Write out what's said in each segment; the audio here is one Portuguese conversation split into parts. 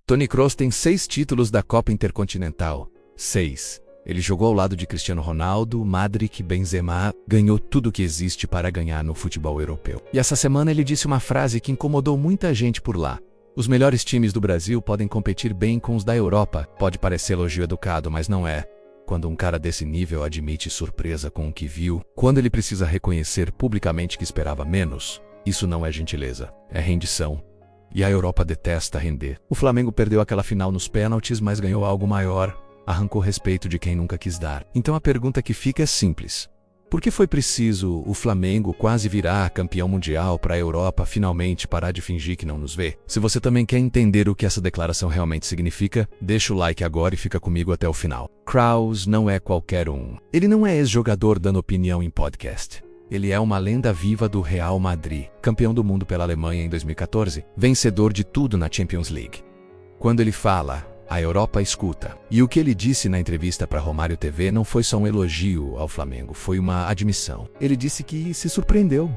Toni Kroos tem 6 títulos da Copa Intercontinental. 6. Ele jogou ao lado de Cristiano Ronaldo, Modric, Benzema, ganhou tudo que existe para ganhar no futebol europeu. E essa semana ele disse uma frase que incomodou muita gente por lá. Os melhores times do Brasil podem competir bem com os da Europa. Pode parecer elogio educado, mas não é. Quando um cara desse nível admite surpresa com o que viu, quando ele precisa reconhecer publicamente que esperava menos, isso não é gentileza, é rendição. E a Europa detesta render. O Flamengo perdeu aquela final nos pênaltis, mas ganhou algo maior. Arrancou respeito de quem nunca quis dar. Então a pergunta que fica é simples. Por que foi preciso o Flamengo quase virar campeão mundial para a Europa finalmente parar de fingir que não nos vê? Se você também quer entender o que essa declaração realmente significa, deixa o like agora e fica comigo até o final. Kroos não é qualquer um. Ele não é ex-jogador dando opinião em podcast. Ele é uma lenda viva do Real Madrid, campeão do mundo pela Alemanha em 2014, vencedor de tudo na Champions League. Quando ele fala, a Europa escuta. E o que ele disse na entrevista para Romário TV não foi só um elogio ao Flamengo, foi uma admissão. Ele disse que se surpreendeu.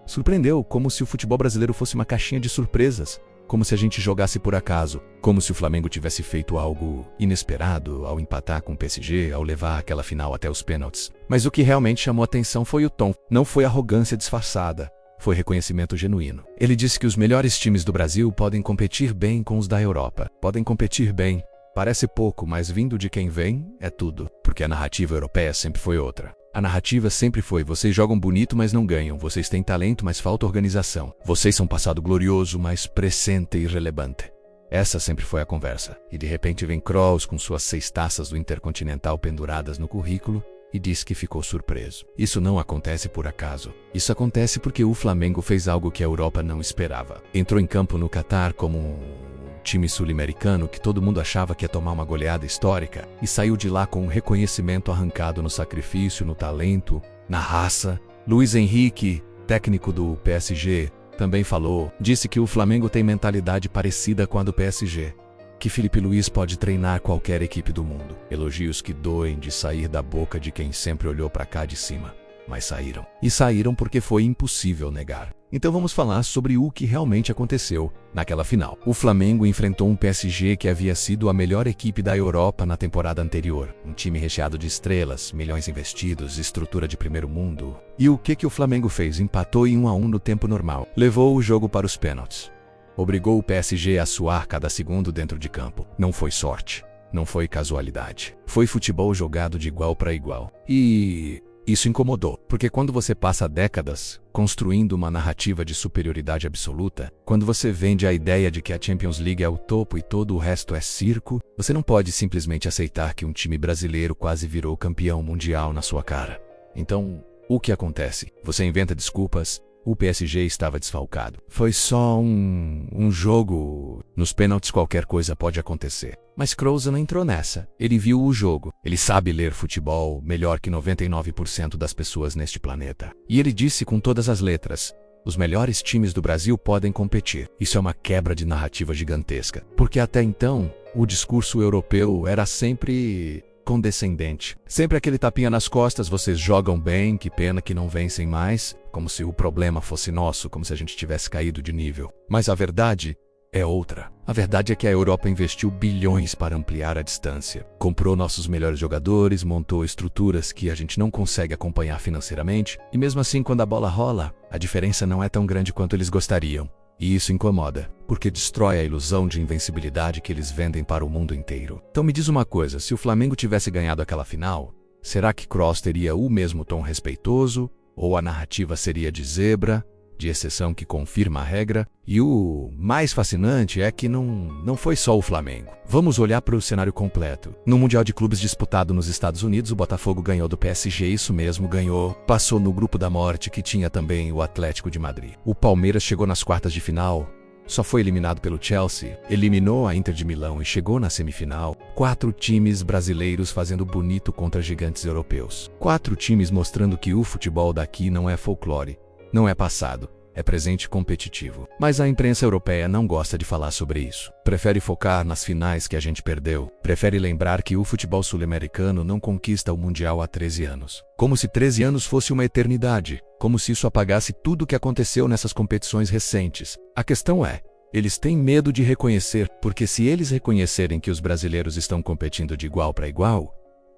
Surpreendeu, como se o futebol brasileiro fosse uma caixinha de surpresas. Como se a gente jogasse por acaso. Como se o Flamengo tivesse feito algo inesperado ao empatar com o PSG, ao levar aquela final até os pênaltis. Mas o que realmente chamou atenção foi o tom. Não foi arrogância disfarçada. Foi reconhecimento genuíno. Ele disse que os melhores times do Brasil podem competir bem com os da Europa. Podem competir bem. Parece pouco, mas vindo de quem vem, é tudo. Porque a narrativa europeia sempre foi outra. A narrativa sempre foi: vocês jogam bonito, mas não ganham. Vocês têm talento, mas falta organização. Vocês são passado glorioso, mas presente e irrelevante. Essa sempre foi a conversa. E de repente vem Kroos com suas 6 taças do Intercontinental penduradas no currículo e diz que ficou surpreso. Isso não acontece por acaso. Isso acontece porque o Flamengo fez algo que a Europa não esperava. Entrou em campo no Catar como um time sul-americano que todo mundo achava que ia tomar uma goleada histórica e saiu de lá com um reconhecimento arrancado no sacrifício, no talento, na raça. Luiz Henrique, técnico do PSG, também falou, disse que o Flamengo tem mentalidade parecida com a do PSG. Que Felipe Luiz pode treinar qualquer equipe do mundo. Elogios que doem de sair da boca de quem sempre olhou para cá de cima. Mas saíram. E saíram porque foi impossível negar. Então vamos falar sobre o que realmente aconteceu naquela final. O Flamengo enfrentou um PSG que havia sido a melhor equipe da Europa na temporada anterior. Um time recheado de estrelas, milhões investidos, estrutura de primeiro mundo. E o que o Flamengo fez? Empatou em 1-1 no tempo normal. Levou o jogo para os pênaltis. Obrigou o PSG a suar cada segundo dentro de campo. Não foi sorte. Não foi casualidade. Foi futebol jogado de igual para igual. E isso incomodou, porque quando você passa décadas construindo uma narrativa de superioridade absoluta, quando você vende a ideia de que a Champions League é o topo e todo o resto é circo, você não pode simplesmente aceitar que um time brasileiro quase virou campeão mundial na sua cara. Então, o que acontece? Você inventa desculpas. O PSG estava desfalcado. Foi só um jogo. Nos pênaltis qualquer coisa pode acontecer. Mas Kroos não entrou nessa. Ele viu o jogo. Ele sabe ler futebol melhor que 99% das pessoas neste planeta. E ele disse com todas as letras: os melhores times do Brasil podem competir. Isso é uma quebra de narrativa gigantesca. Porque até então, o discurso europeu era sempre condescendente. Sempre aquele tapinha nas costas: vocês jogam bem, que pena que não vencem mais, como se o problema fosse nosso, como se a gente tivesse caído de nível. Mas a verdade é outra. A verdade é que a Europa investiu bilhões para ampliar a distância. Comprou nossos melhores jogadores, montou estruturas que a gente não consegue acompanhar financeiramente, e mesmo assim, quando a bola rola, a diferença não é tão grande quanto eles gostariam. E isso incomoda, porque destrói a ilusão de invencibilidade que eles vendem para o mundo inteiro. Então me diz uma coisa: se o Flamengo tivesse ganhado aquela final, será que Kroos teria o mesmo tom respeitoso? Ou a narrativa seria de zebra, de exceção que confirma a regra? E o mais fascinante é que não foi só o Flamengo. Vamos olhar para o cenário completo. No Mundial de Clubes disputado nos Estados Unidos, o Botafogo ganhou do PSG, isso mesmo, ganhou. Passou no grupo da morte, que tinha também o Atlético de Madrid. O Palmeiras chegou nas quartas de final, só foi eliminado pelo Chelsea, eliminou a Inter de Milão e chegou na semifinal. 4 times brasileiros fazendo bonito contra gigantes europeus. 4 times mostrando que o futebol daqui não é folclore, não é passado, é presente competitivo. Mas a imprensa europeia não gosta de falar sobre isso. Prefere focar nas finais que a gente perdeu. Prefere lembrar que o futebol sul-americano não conquista o Mundial há 13 anos. Como se 13 anos fosse uma eternidade. Como se isso apagasse tudo o que aconteceu nessas competições recentes. A questão é, Eles têm medo de reconhecer, porque se eles reconhecerem que os brasileiros estão competindo de igual para igual,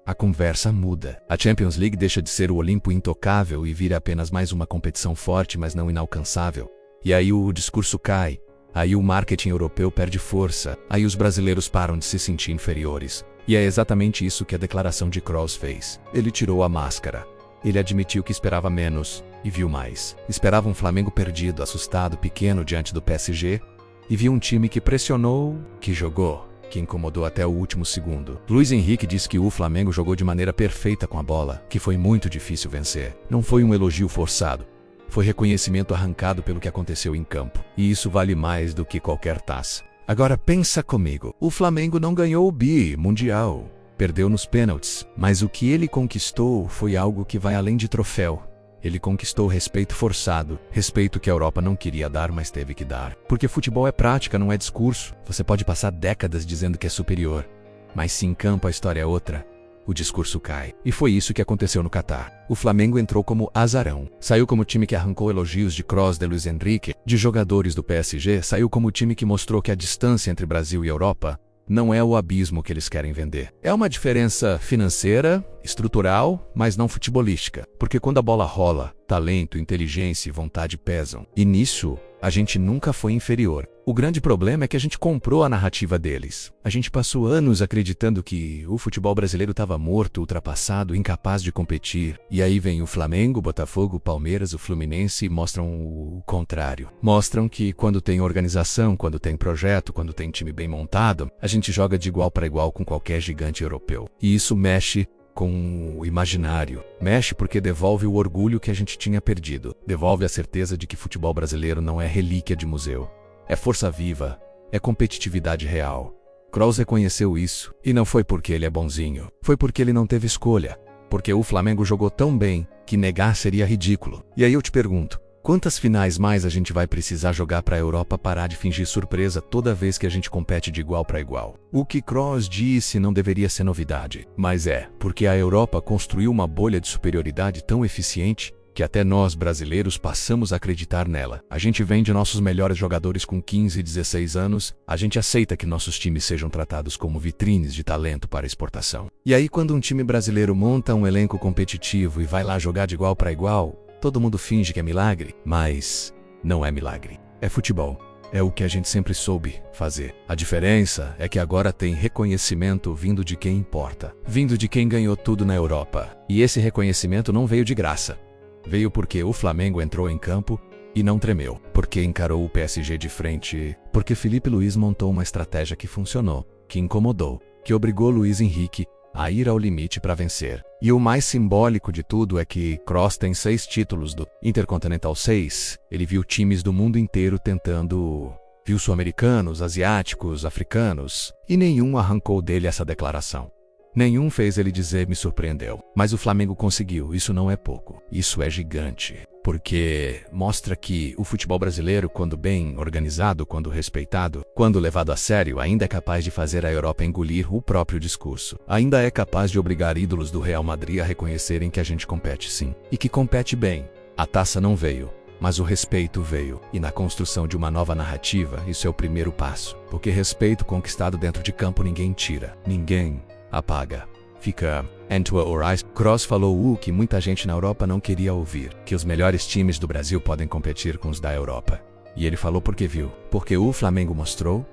a conversa muda. A Champions League deixa de ser o Olimpo intocável e vira apenas mais uma competição forte, mas não inalcançável. E aí o discurso cai, aí o marketing europeu perde força, aí os brasileiros param de se sentir inferiores. E é exatamente isso que a declaração de Kroos fez. Ele tirou a máscara. Ele admitiu que esperava menos e viu mais. Esperava um Flamengo perdido, assustado, pequeno diante do PSG, e viu um time que pressionou, que jogou, que incomodou até o último segundo. Luiz Henrique disse que o Flamengo jogou de maneira perfeita com a bola, que foi muito difícil vencer. Não foi um elogio forçado. Foi reconhecimento arrancado pelo que aconteceu em campo. E isso vale mais do que qualquer taça. Agora pensa comigo. O Flamengo não ganhou o Mundial. Perdeu nos pênaltis. Mas o que ele conquistou foi algo que vai além de troféu. Ele conquistou respeito forçado, respeito que a Europa não queria dar, mas teve que dar. Porque futebol é prática, não é discurso. Você pode passar décadas dizendo que é superior, mas se em campo a história é outra, o discurso cai. E foi isso que aconteceu no Catar. O Flamengo entrou como azarão. Saiu como time que arrancou elogios de Kroos, de Luiz Henrique, de jogadores do PSG. Saiu como time que mostrou que a distância entre Brasil e Europa não é o abismo que eles querem vender. É uma diferença financeira, estrutural, mas não futebolística. Porque quando a bola rola, talento, inteligência e vontade pesam. E nisso, a gente nunca foi inferior. O grande problema é que a gente comprou a narrativa deles. A gente passou anos acreditando que o futebol brasileiro estava morto, ultrapassado, incapaz de competir. E aí vem o Flamengo, o Botafogo, o Palmeiras, o Fluminense e mostram o contrário. Mostram que quando tem organização, quando tem projeto, quando tem time bem montado, a gente joga de igual para igual com qualquer gigante europeu. E isso mexe com o imaginário. Mexe porque devolve o orgulho que a gente tinha perdido. Devolve a certeza de que futebol brasileiro não é relíquia de museu. É força viva, é competitividade real. Kroos reconheceu isso, e não foi porque ele é bonzinho, foi porque ele não teve escolha. Porque o Flamengo jogou tão bem, que negar seria ridículo. E aí eu te pergunto, quantas finais mais a gente vai precisar jogar para a Europa parar de fingir surpresa toda vez que a gente compete de igual para igual? O que Kroos disse não deveria ser novidade, mas é, porque a Europa construiu uma bolha de superioridade tão eficiente que até nós brasileiros passamos a acreditar nela. A gente vende nossos melhores jogadores com 15 e 16 anos, a gente aceita que nossos times sejam tratados como vitrines de talento para exportação. E aí quando um time brasileiro monta um elenco competitivo e vai lá jogar de igual para igual, todo mundo finge que é milagre, mas não é milagre. É futebol. É o que a gente sempre soube fazer. A diferença é que agora tem reconhecimento vindo de quem importa, vindo de quem ganhou tudo na Europa. E esse reconhecimento não veio de graça. Veio porque o Flamengo entrou em campo e não tremeu, porque encarou o PSG de frente, porque Felipe Luiz montou uma estratégia que funcionou, que incomodou, que obrigou Luiz Henrique a ir ao limite para vencer. E o mais simbólico de tudo é que Kroos tem 6 títulos do Intercontinental 6. Ele viu times do mundo inteiro tentando, viu sul-americanos, asiáticos, africanos, e nenhum arrancou dele essa declaração. Nenhum fez ele dizer me surpreendeu. Mas o Flamengo conseguiu, isso não é pouco. Isso é gigante. Porque mostra que o futebol brasileiro, quando bem organizado, quando respeitado, quando levado a sério, ainda é capaz de fazer a Europa engolir o próprio discurso. Ainda é capaz de obrigar ídolos do Real Madrid a reconhecerem que a gente compete sim. E que compete bem. A taça não veio, mas o respeito veio. E na construção de uma nova narrativa, isso é o primeiro passo. Porque respeito conquistado dentro de campo ninguém tira. Ninguém apaga. Fica into our eyes. Kroos falou o que muita gente na Europa não queria ouvir, que os melhores times do Brasil podem competir com os da Europa. E ele falou porque viu. Porque o Flamengo mostrou,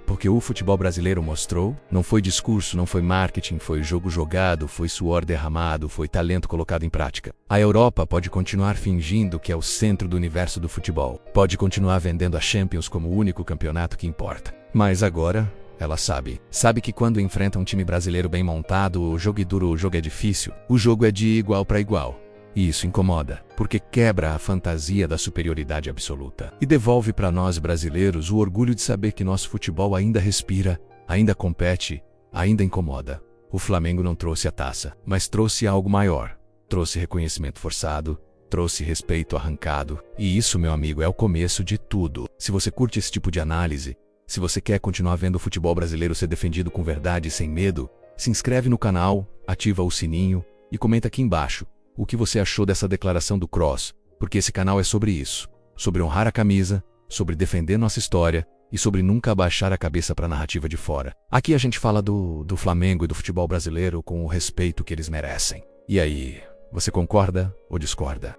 porque o futebol brasileiro mostrou. Não foi discurso, não foi marketing, foi jogo jogado, foi suor derramado, foi talento colocado em prática. A Europa pode continuar fingindo que é o centro do universo do futebol. Pode continuar vendendo a Champions como o único campeonato que importa. Mas agora ela sabe que quando enfrenta um time brasileiro bem montado, o jogo é duro, o jogo é difícil, o jogo é de igual para igual. E isso incomoda, porque quebra a fantasia da superioridade absoluta. E devolve para nós brasileiros o orgulho de saber que nosso futebol ainda respira, ainda compete, ainda incomoda. O Flamengo não trouxe a taça, mas trouxe algo maior. Trouxe reconhecimento forçado, trouxe respeito arrancado. E isso, meu amigo, é o começo de tudo. Se você curte esse tipo de análise, se você quer continuar vendo o futebol brasileiro ser defendido com verdade e sem medo, se inscreve no canal, ativa o sininho e comenta aqui embaixo o que você achou dessa declaração do Kroos, porque esse canal é sobre isso, sobre honrar a camisa, sobre defender nossa história e sobre nunca abaixar a cabeça para a narrativa de fora. Aqui a gente fala do Flamengo e do futebol brasileiro com o respeito que eles merecem. E aí, você concorda ou discorda?